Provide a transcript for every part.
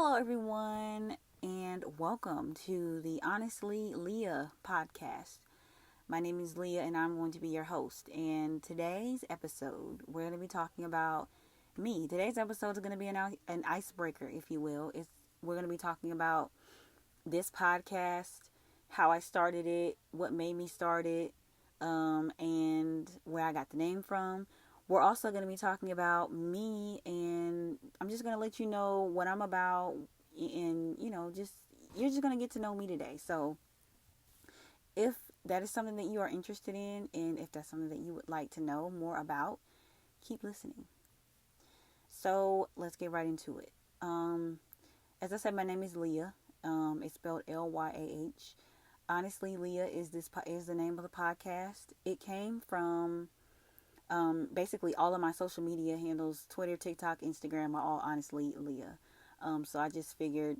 Hello, everyone, and welcome to the Honestly Leah podcast. My name is Leah, and I'm going to be your host. And today's episode, we're going to be talking about me. Today's episode is going to be an icebreaker, if you will. We're going to be talking about this podcast, how I started it, what made me start it, and where I got the name from. We're also going to be talking about me, and I'm just going to let you know what I'm about, and just you're just going to get to know me today. So, if that is something that you are interested in, and if that's something that you would like to know more about, keep listening. So, let's get right into it. As I said, my name is Leah. It's spelled Lyah. Honestly, Leah is the name of the podcast. It came from basically all of my social media handles, Twitter, TikTok, Instagram, are all Honestly Leah. So I just figured,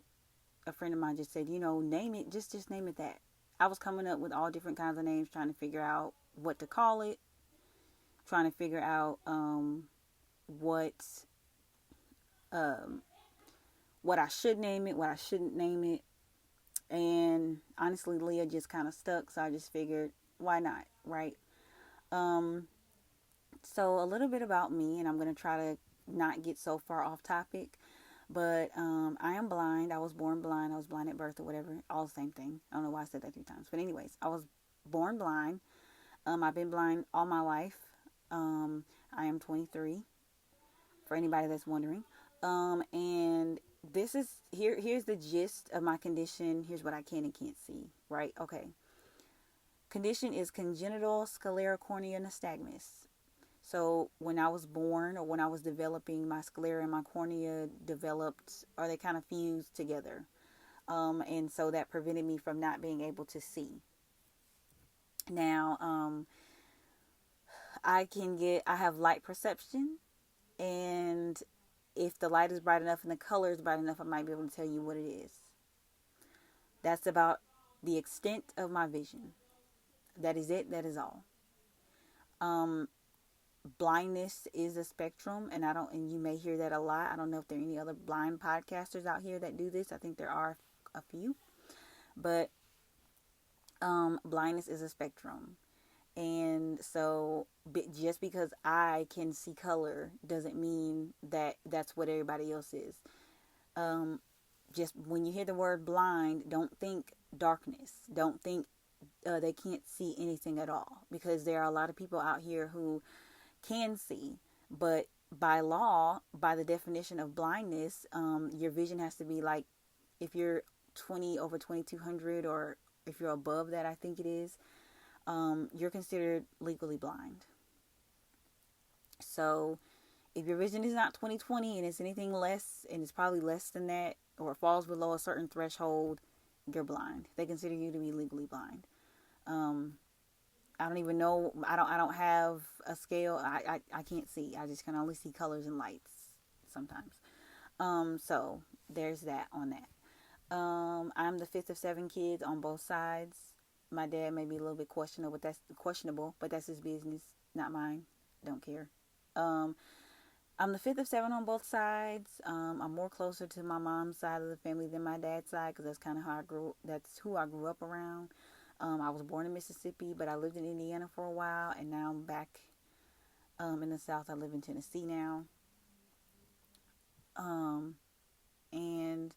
a friend of mine just said, name it, just name it that. I was coming up with all different kinds of names, trying to figure out what to call it, trying to figure out what um, what I should name it, what I shouldn't name it. And honestly, Leah just kind of stuck, so I just figured, why not, right? Um, so a little bit about me, and I'm going to try to not get so far off topic. But I am blind. I was born blind. I was blind at birth or whatever. All the same thing. I don't know why I said that 3 times. But anyways, I was born blind. I've been blind all my life. I am 23. For anybody that's wondering. And this is here's the gist of my condition. Here's what I can and can't see. Right? Okay. Condition is congenital sclerocornea nystagmus. So when I was born, or when I was developing, my sclera and my cornea developed, or they kind of fused together. And so that prevented me from not being able to see. Now, I have light perception, and if the light is bright enough and the color is bright enough, I might be able to tell you what it is. That's about the extent of my vision. That is it. That is all. Blindness is a spectrum, and you may hear that a lot. I don't know if there are any other blind podcasters out here that do this. I think there are a few, but blindness is a spectrum. And so just because I can see color doesn't mean that that's what everybody else is. Just when you hear the word blind, don't think darkness. Don't think they can't see anything at all, because there are a lot of people out here who can see, but by law, by the definition of blindness, your vision has to be like, if you're 20 over 2200, or if you're above that, I think it is, you're considered legally blind. So if your vision is not 20/20 and it's anything less, and it's probably less than that, or it falls below a certain threshold, you're blind. They consider you to be legally blind. I don't even know. I don't have a scale. I can't see. I just can only see colors and lights sometimes. So there's that on that. I'm the fifth of 7 kids on both sides. My dad may be a little bit questionable, but that's his business, not mine. Don't care. I'm the fifth of 7 on both sides. I'm more closer to my mom's side of the family than my dad's side, because that's kind of that's who I grew up around. I was born in Mississippi, but I lived in Indiana for a while, and now I'm back in the South. I live in Tennessee now. And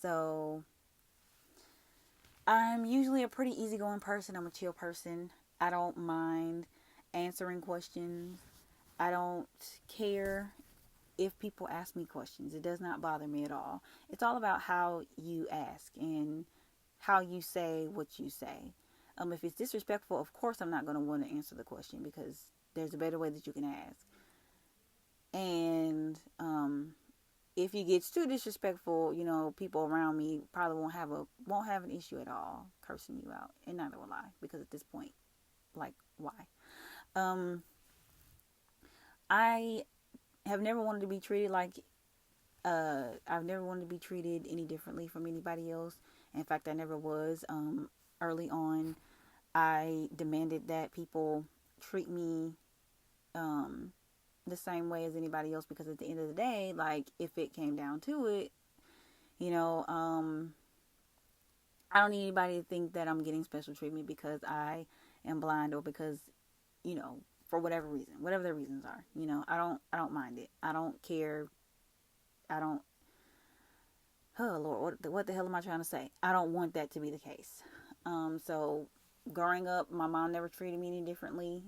so I'm usually a pretty easygoing person. I'm a chill person. I don't mind answering questions. I don't care if people ask me questions. It does not bother me at all. It's all about how you ask and how you say what you say. If it's disrespectful, of course I'm not going to want to answer the question, because there's a better way that you can ask. And if it gets too disrespectful, people around me probably won't have an issue at all cursing you out, and neither will I, because at this point, like, why? I have never wanted to be treated like I've never wanted to be treated any differently from anybody else. In fact, I never was. Early on, I demanded that people treat me the same way as anybody else, because at the end of the day, like, if it came down to it, You know, I don't need anybody to think that I'm getting special treatment because I am blind, or because, for whatever reason, whatever their reasons are. I don't mind it. I don't care. I don't. Oh Lord, what the hell am I trying to say? I don't want that to be the case. So growing up, my mom never treated me any differently,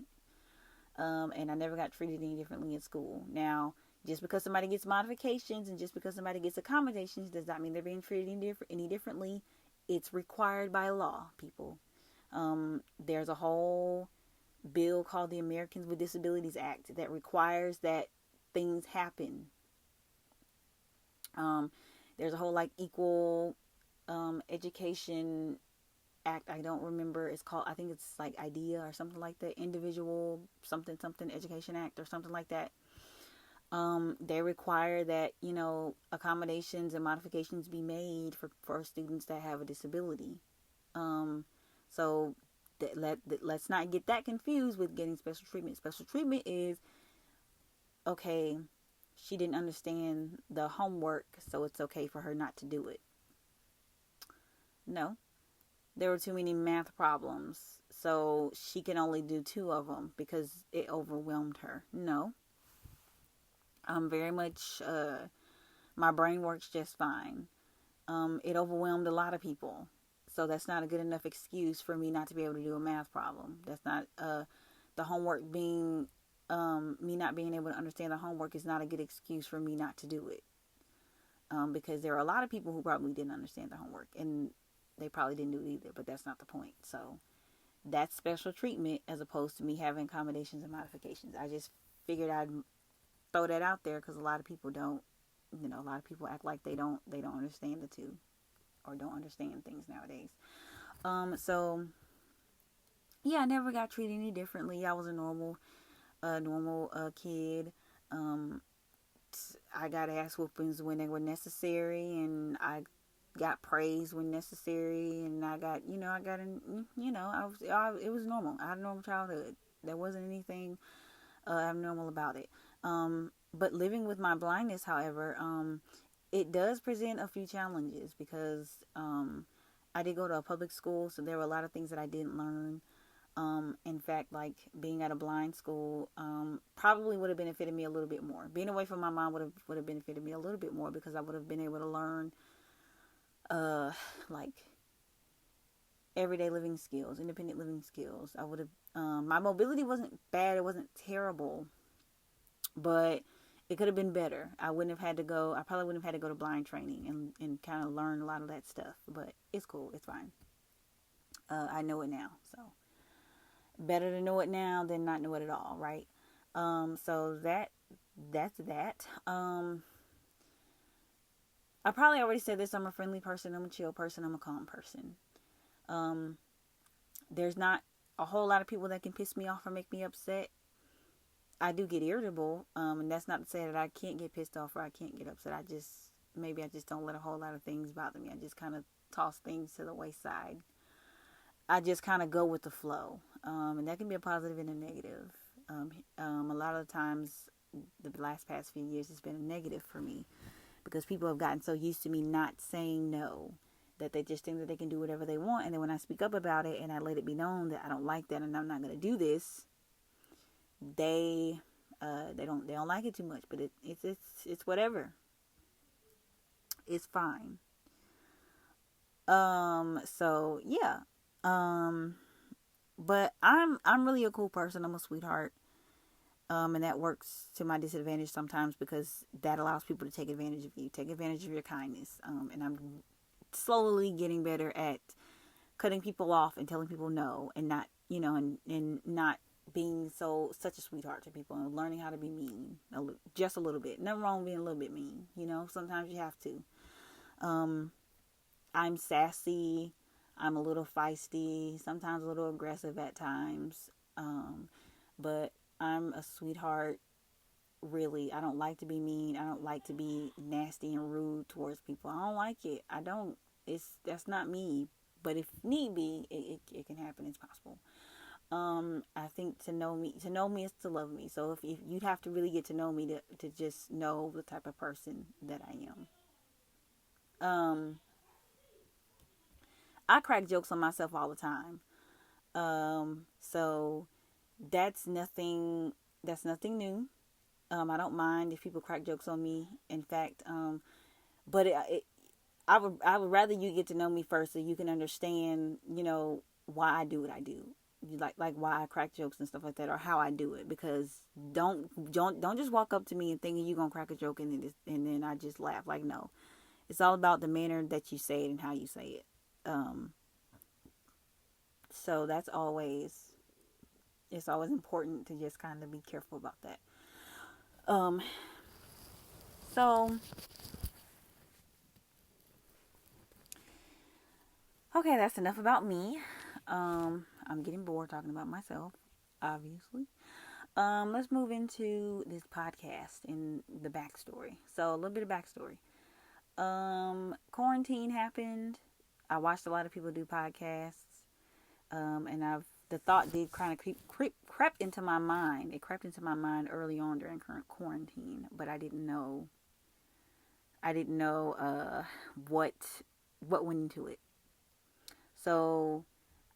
and I never got treated any differently in school. Now, just because somebody gets modifications and just because somebody gets accommodations does not mean they're being treated any differently. It's required by law, people. There's a whole bill called the Americans with Disabilities Act that requires that things happen. There's a whole equal education act. I don't remember. It's called, I think it's like IDEA or something like that. Individual something Education Act or something like that. They require that, accommodations and modifications be made for students that have a disability. So let's not get that confused with getting special treatment. Special treatment is, okay, she didn't understand the homework, so it's okay for her not to do it. No, there were too many math problems, so she can only do 2 of them because it overwhelmed her. No, I'm very much, my brain works just fine. It overwhelmed a lot of people, so that's not a good enough excuse for me not to be able to do a math problem. That's not, the homework being, me not being able to understand the homework is not a good excuse for me not to do it. Because there are a lot of people who probably didn't understand the homework, and they probably didn't do it either, but that's not the point. So that's special treatment as opposed to me having accommodations and modifications. I just figured I'd throw that out there because a lot of people don't, a lot of people act like they don't understand the two, or don't understand things nowadays. So yeah, I never got treated any differently. I was a normal kid. I got ass whoopings when they were necessary, and I got praised when necessary, and I got, it was normal. I had a normal childhood. There wasn't anything abnormal about it. But living with my blindness, however, it does present a few challenges because I did go to a public school, so there were a lot of things that I didn't learn. In fact, being at a blind school, probably would have benefited me a little bit more. Being away from my mom would have benefited me a little bit more because I would have been able to learn, everyday living skills, independent living skills. I would have, my mobility wasn't bad. It wasn't terrible, but it could have been better. I probably wouldn't have had to go to blind training and kind of learn a lot of that stuff, but it's cool. It's fine. I know it now, so. Better to know it now than not know it at all, right? So that's that. I probably already said this. I'm a friendly person. I'm a chill person. I'm a calm person. There's not a whole lot of people that can piss me off or make me upset. I do get irritable, and that's not to say that I can't get pissed off or I can't get upset. I just don't let a whole lot of things bother me. I just kind of toss things to the wayside. I just kind of go with the flow. And that can be a positive and a negative. A lot of the times, the past few years, has been a negative for me because people have gotten so used to me not saying no that they just think that they can do whatever they want. And then when I speak up about it and I let it be known that I don't like that and I'm not going to do this, they don't like it too much. But it's whatever. It's fine. So yeah. But I'm really a cool person. I'm a sweetheart. And that works to my disadvantage sometimes because that allows people to take advantage of you, take advantage of your kindness. And I'm slowly getting better at cutting people off and telling people no, and not, and not being such a sweetheart to people, and learning how to be mean just a little bit. Nothing wrong with being a little bit mean. Sometimes you have to. I'm sassy. I'm a little feisty, sometimes a little aggressive at times. But I'm a sweetheart, really. I don't like to be mean. I don't like to be nasty and rude towards people. I don't like it. I don't. That's not me. But if need be, it can happen. It's possible. I think to know me is to love me. So if you'd have to really get to know me to just know the type of person that I Um, I crack jokes on myself all the time. So that's nothing. That's nothing new. I don't mind if people crack jokes on me. In fact, but I would rather you get to know me first so you can understand, why I do what I do. Like why I crack jokes and stuff like that, or how I do it. Because don't just walk up to me and thinking you're gonna crack a joke and then I just laugh. Like, no, it's all about the manner that you say it and how you say it. Um, so it's always important to just kind of be careful about that. Um, so okay, that's enough about me. I'm getting bored talking about myself, obviously. Let's move into this podcast and the backstory. So a little bit of backstory. Quarantine happened. I watched a lot of people do podcasts. And the thought did kind of crept into my mind. It crept into my mind early on during current quarantine, but I didn't know. What went into it. So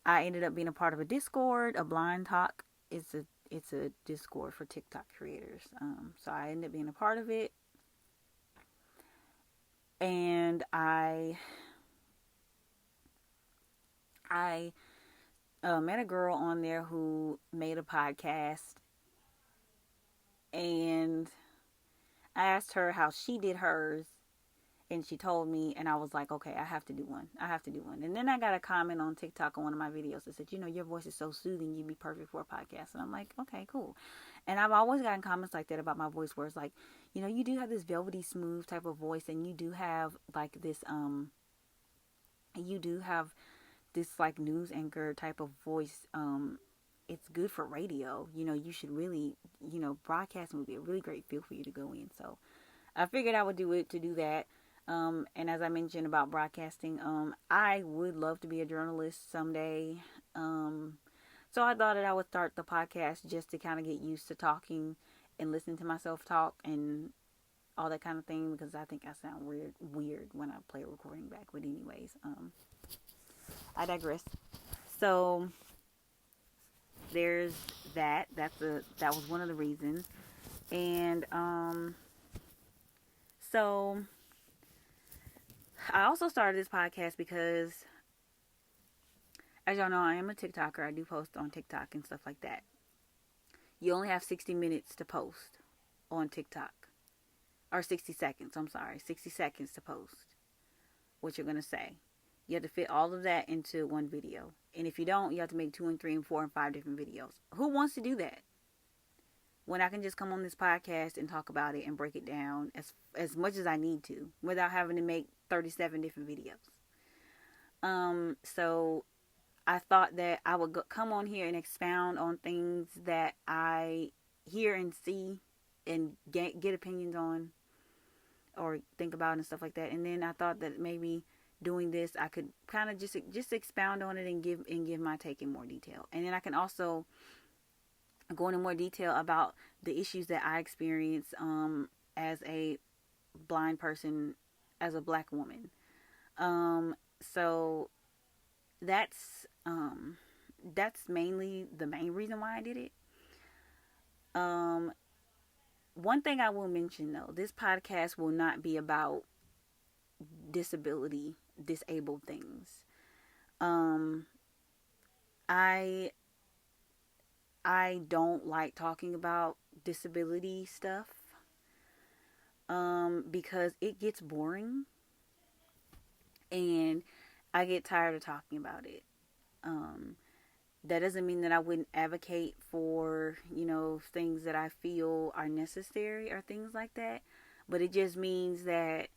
I ended up being a part of a Discord, a blind talk. It's a Discord for TikTok creators. So I ended up being a part of it, and I met a girl on there who made a podcast, and I asked her how she did hers, and she told me, and I was like, okay, I have to do one. I have to do one. And then I got a comment on TikTok on one of my videos that said, your voice is so soothing, you'd be perfect for a podcast. And I'm like, okay, cool. And I've always gotten comments like that about my voice, where it's like, you do have this velvety smooth type of voice, and you do have like this, like news anchor type of voice. It's good for radio. You should really, broadcasting would be a really great field for you to go in. So I figured I would do it to do that. And as I mentioned about broadcasting, I would love to be a journalist someday. So I thought that I would start the podcast just to kind of get used to talking and listening to myself talk and all that kind of thing, because I think I sound weird when I play a recording back. But anyways, I digress. So there's that. That was one of the reasons. And so I also started this podcast because, as y'all know, I am a TikToker. I do post on TikTok and stuff like that. You only have 60 minutes to post on TikTok. Or 60 seconds, I'm sorry. 60 seconds to post what you're going to say. You have to fit all of that into one video. And if you don't, you have to make 2 and 3 and 4 and 5 different videos. Who wants to do that? When I can just come on this podcast and talk about it and break it down as much as I need to without having to make 37 different videos. So I thought that I would come on here and expound on things that I hear and see and get opinions on or think about and stuff like that. And then I thought that maybe doing this, I could kind of just expound on it and give my take in more detail. And then I can also go into more detail about the issues that I experience as a blind person, as a black woman. So that's mainly the main reason why I did it. One thing I will mention though, this podcast will not be about disabled things. I don't like talking about disability stuff because it gets boring and I get tired of talking about it. That doesn't mean that I wouldn't advocate for, things that I feel are necessary or things like that. But it just means that,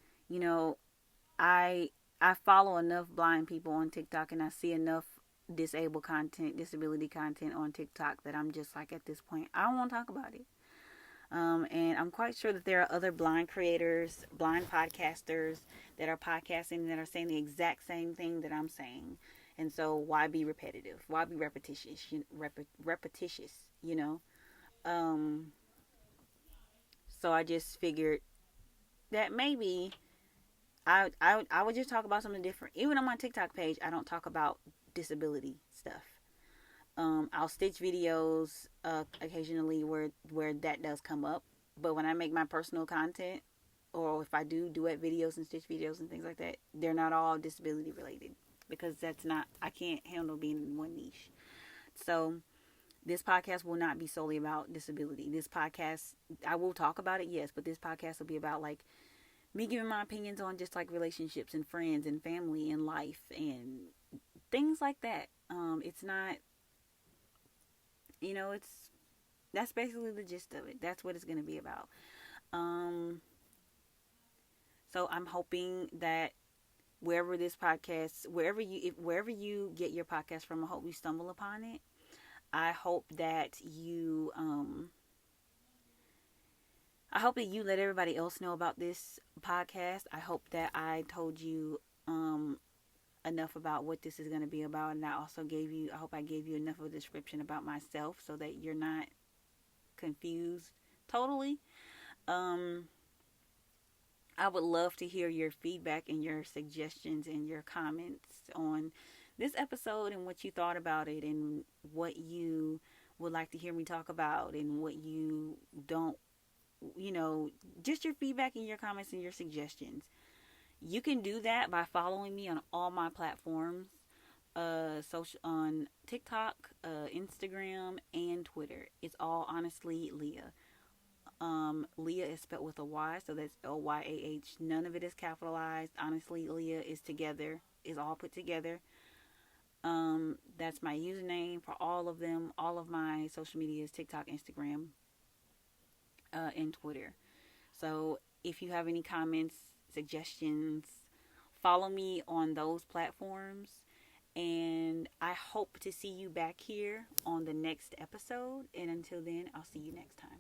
I follow enough blind people on TikTok and I see enough disability content on TikTok that I'm just like, at this point, I don't want to talk about it. And I'm quite sure that there are other blind creators, blind podcasters that are podcasting that are saying the exact same thing that I'm saying. And so why be repetitive? Why be repetitious? So I just figured that maybe I would just talk about something different. Even on my TikTok page, I don't talk about disability stuff. I'll stitch videos occasionally where that does come up, but when I make my personal content, or if I do duet videos and stitch videos and things like that, they're not all disability related, because that's not, I can't handle being in one niche. So this podcast will not be solely about disability. This podcast, I will talk about it, yes, but this podcast will be about like me giving my opinions on just like relationships and friends and family and life and things like that. It's not, it's that's basically the gist of it. That's what it's going to be about. Um, so I'm hoping that wherever this podcast, wherever you get your podcast from, I hope you stumble upon it. I hope that I hope that you let everybody else know about this podcast. I hope that I told you enough about what this is going to be about, and I hope I gave you enough of a description about myself so that you're not confused totally. Um, I would love to hear your feedback and your suggestions and your comments on this episode and what you thought about it and what you would like to hear me talk about and what you don't, you know, just your feedback and your comments and your suggestions. You can do that by following me on all my platforms, social on TikTok, Instagram, and Twitter. It's all honestly Leah. Leah is spelled with a Y, so that's Lyah. None of it is capitalized. Honestly, Leah is together, is all put together. That's my username for all of them. All of my social media is TikTok, Instagram, and Twitter. So if you have any comments, suggestions, follow me on those platforms. And I hope to see you back here on the next episode. And until then, I'll see you next time.